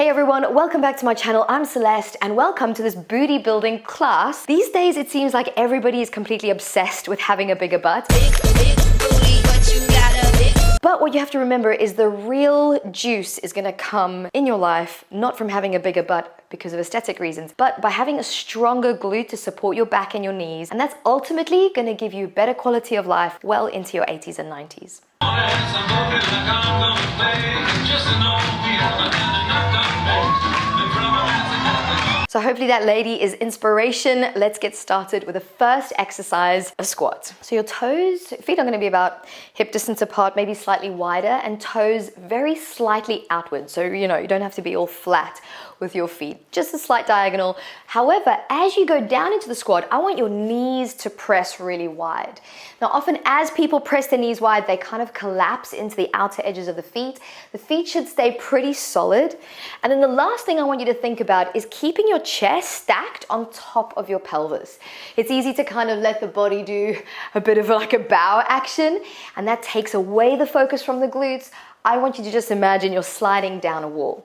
Hey everyone, welcome back to my channel. I'm Celeste and welcome to this booty building class. These days it seems like everybody is completely obsessed with having a bigger butt. But what you have to remember is the real juice is gonna come in your life, not from having a bigger butt because of aesthetic reasons, but by having a stronger glute to support your back and your knees. And that's ultimately gonna give you better quality of life well into your 80s and 90s. So hopefully that lady is inspiration. Let's get started with the first exercise, a squat. So your toes, feet are gonna be about hip distance apart, maybe slightly wider, and toes very slightly outward. So, you don't have to be all flat with your feet, just a slight diagonal. However, as you go down into the squat, I want your knees to press really wide. Now, often as people press their knees wide, they kind of collapse into the outer edges of the feet. The feet should stay pretty solid. And then the last thing I want you to think about is keeping your chest stacked on top of your pelvis. It's easy to kind of let the body do a bit of like a bow action, and that takes away the focus from the glutes. I want you to just imagine you're sliding down a wall.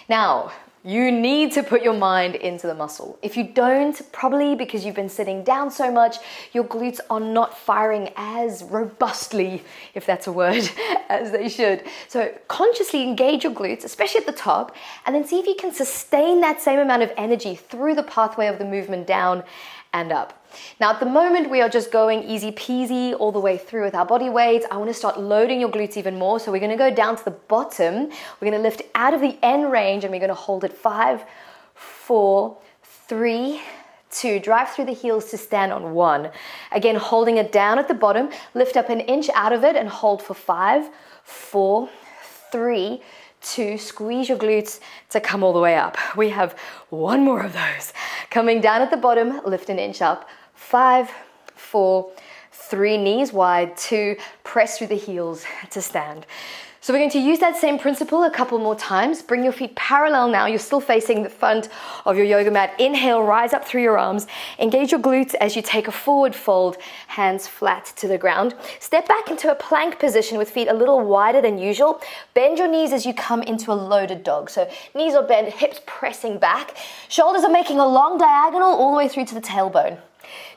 Now, you need to put your mind into the muscle. If you don't, probably because you've been sitting down so much, your glutes are not firing as robustly, if that's a word, as they should. So consciously engage your glutes, especially at the top, and then see if you can sustain that same amount of energy through the pathway of the movement down and up. Now at the moment we are just going easy peasy all the way through with our body weight. I want to start loading your glutes even more. So we're going to go down to the bottom. We're going to lift out of the end range and we're going to hold it 5, 4, 3, 2. Drive through the heels to stand on 1. Again, holding it down at the bottom. Lift up an inch out of it and hold for 5, 4, 3, 2, squeeze your glutes to come all the way up. We have one more of those. Coming down at the bottom, lift an inch up. 5, 4, 3, knees wide. 2, press through the heels to stand. So we're going to use that same principle a couple more times. Bring your feet parallel now. You're still facing the front of your yoga mat. Inhale, rise up through your arms. Engage your glutes as you take a forward fold, hands flat to the ground. Step back into a plank position with feet a little wider than usual. Bend your knees as you come into a loaded dog. So knees are bent, hips pressing back. Shoulders are making a long diagonal all the way through to the tailbone.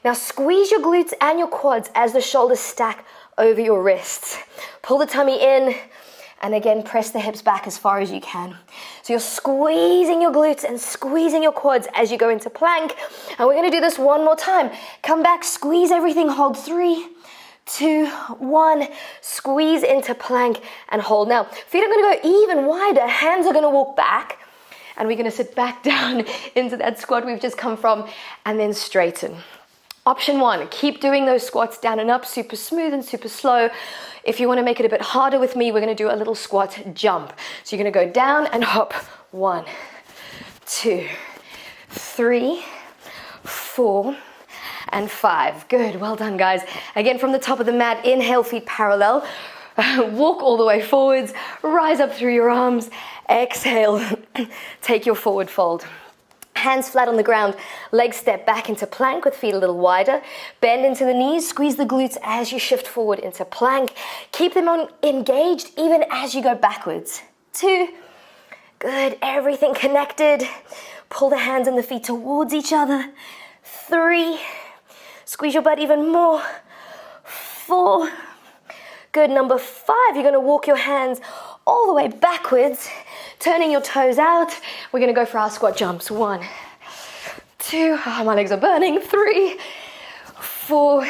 Now squeeze your glutes and your quads as the shoulders stack over your wrists. Pull the tummy in. And again, press the hips back as far as you can. So you're squeezing your glutes and squeezing your quads as you go into plank. And we're gonna do this one more time. Come back, squeeze everything, hold 3, 2, 1. Squeeze into plank and hold. Now, feet are gonna go even wider. Hands are gonna walk back. And we're gonna sit back down into that squat we've just come from and then straighten. Option 1, keep doing those squats down and up, super smooth and super slow. If you want to make it a bit harder with me, we're going to do a little squat jump. So you're going to go down and hop. 1, 2, 3, 4, and 5. Good, well done guys. Again, from the top of the mat, inhale, feet parallel. Walk all the way forwards, rise up through your arms. Exhale, take your forward fold. Hands flat on the ground, legs step back into plank with feet a little wider. Bend into the knees, squeeze the glutes as you shift forward into plank. Keep them engaged even as you go backwards. 2, good, everything connected. Pull the hands and the feet towards each other. 3, squeeze your butt even more. 4, good, number 5, you're gonna walk your hands all the way backwards, turning your toes out. We're gonna go for our squat jumps. 1, 2, oh, my legs are burning. 3, 4,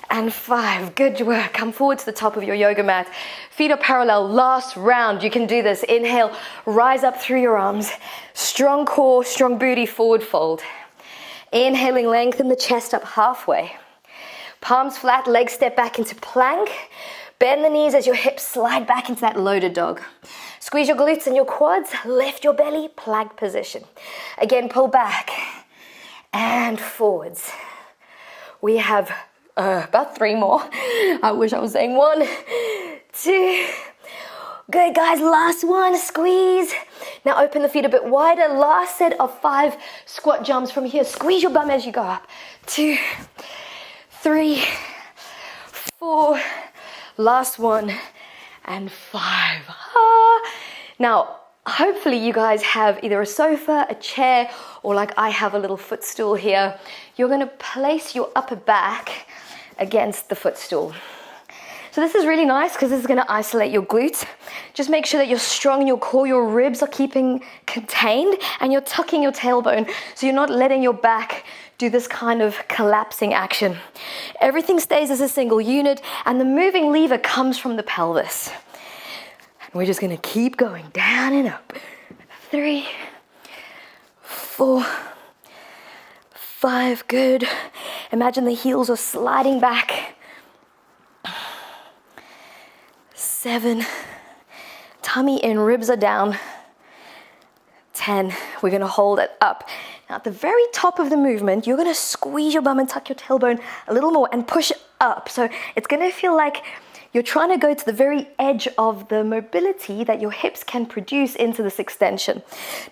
and 5. Good work. Come forward to the top of your yoga mat. Feet are parallel. Last round. You can do this. Inhale, rise up through your arms. Strong core, strong booty, forward fold. Inhaling, lengthen the chest up halfway. Palms flat, legs step back into plank. Bend the knees as your hips slide back into that loaded dog. Squeeze your glutes and your quads, lift your belly, plank position. Again, pull back and forwards. We have about 3 more. I wish I was saying 1, 2. Good guys, last one, squeeze. Now open the feet a bit wider. Last set of 5 squat jumps from here. Squeeze your bum as you go up. 2, 3, 4. Last one, and 5. Now, Hopefully you guys have either a sofa, a chair, or like I have a little footstool here. You're gonna place your upper back against the footstool. So this is really nice because this is gonna isolate your glutes. Just make sure that you're strong in your core, your ribs are keeping contained, and you're tucking your tailbone so you're not letting your back do this kind of collapsing action. Everything stays as a single unit, and the moving lever comes from the pelvis. And we're just gonna keep going down and up. 3, 4, 5, good. Imagine the heels are sliding back. 7, tummy in, ribs are down. 10, we're gonna hold it up. Now at the very top of the movement, you're gonna squeeze your bum and tuck your tailbone a little more and push up. So it's gonna feel like you're trying to go to the very edge of the mobility that your hips can produce into this extension.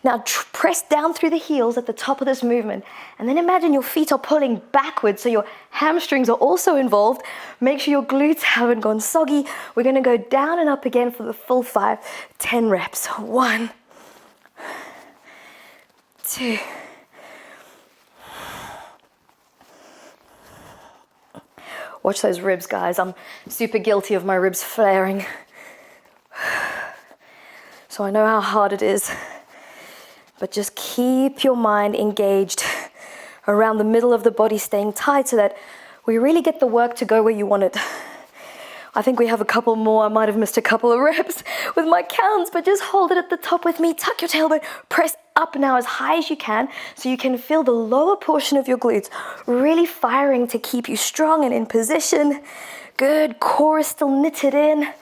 Now press down through the heels at the top of this movement, and then imagine your feet are pulling backwards, so your hamstrings are also involved. Make sure your glutes haven't gone soggy. We're gonna go down and up again for the full 5, 10 reps. 1, 2, 'Watch those ribs, guys. I'm super guilty of my ribs flaring. So I know how hard it is. But just keep your mind engaged around the middle of the body, staying tight so that we really get the work to go where you want it. I think we have a couple more. I might have missed a couple of reps with my counts, but just hold it at the top with me. Tuck your tailbone, press up now as high as you can so you can feel the lower portion of your glutes really firing to keep you strong and in position. Good, core is still knitted in.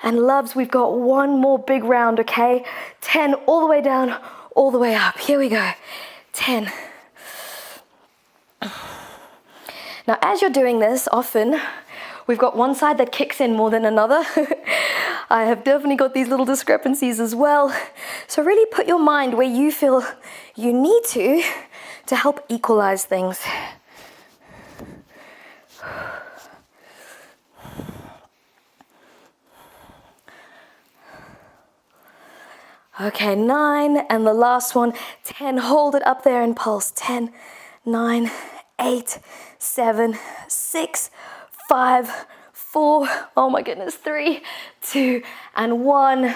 And loves, we've got one more big round, okay? 10, all the way down, all the way up. Here we go. 10. Now, as you're doing this, often we've got one side that kicks in more than another. I have definitely got these little discrepancies as well. So really put your mind where you feel you need to help equalize things. Okay, 9, and the last one, 10. Hold it up there and pulse. 10, 9, 8, 7, 6, 5, 4, oh my goodness, 3, 2, and 1.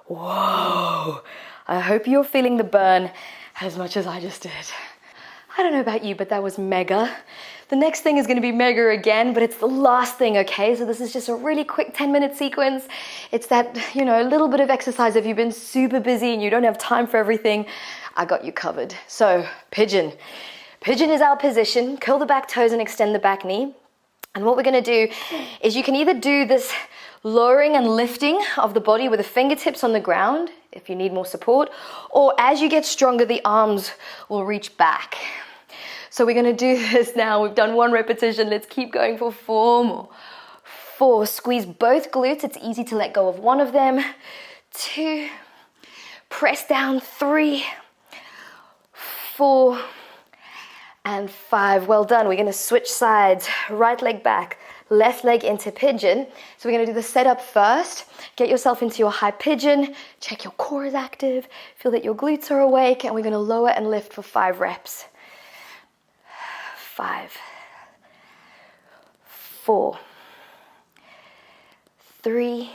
Whoa. I hope you're feeling the burn as much as I just did. I don't know about you, but that was mega. The next thing is going to be mega again, but it's the last thing, okay? So this is just a really quick 10-minute sequence. It's that, a little bit of exercise. If you've been super busy and you don't have time for everything, I got you covered. So, pigeon. Pigeon is our position. Curl the back toes and extend the back knee. And what we're going to do is you can either do this lowering and lifting of the body with the fingertips on the ground, if you need more support, or as you get stronger, the arms will reach back. So we're going to do this now. We've done 1 repetition. Let's keep going for 4 more. 4, squeeze both glutes. It's easy to let go of one of them. 2, press down. 3, 4, and 5. Well done. We're going to switch sides. Right leg back, left leg into pigeon. So we're going to do the setup first. Get yourself into your high pigeon. Check your core is active. Feel that your glutes are awake. And we're going to lower and lift for 5 reps. 5, 4, 3,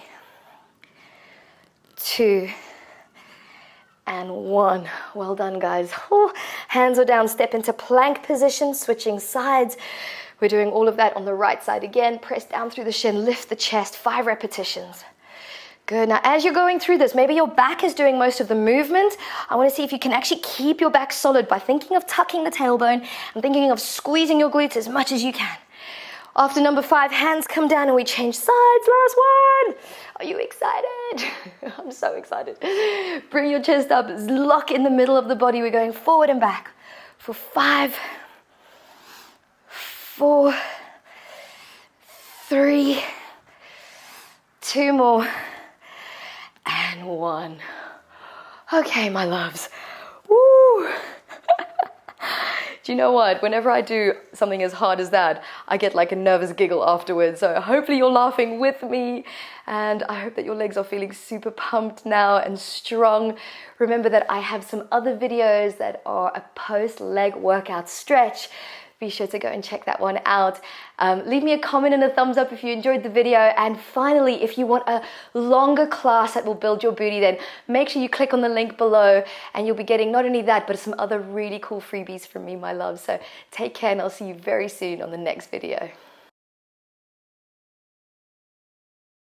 2, and 1. Well done, guys. Oh, hands are down. Step into plank position, switching sides. We're doing all of that on the right side again. Press down through the shin, lift the chest. 5 repetitions. Good. Now, as you're going through this, maybe your back is doing most of the movement. I want to see if you can actually keep your back solid by thinking of tucking the tailbone and thinking of squeezing your glutes as much as you can. After number 5, hands come down and we change sides. Last one. Are you excited? I'm so excited. Bring your chest up. Lock in the middle of the body. We're going forward and back for 5, 4, 3, 2 more. And 1. Okay, my loves. Woo! Do you know what? Whenever I do something as hard as that, I get like a nervous giggle afterwards. So hopefully you're laughing with me, and I hope that your legs are feeling super pumped now and strong. Remember that I have some other videos that are a post-leg workout stretch. Be sure to go and check that one out. Leave me a comment and a thumbs up if you enjoyed the video. And finally, if you want a longer class that will build your booty, then make sure you click on the link below and you'll be getting not only that, but some other really cool freebies from me, my love. So take care, and I'll see you very soon on the next video.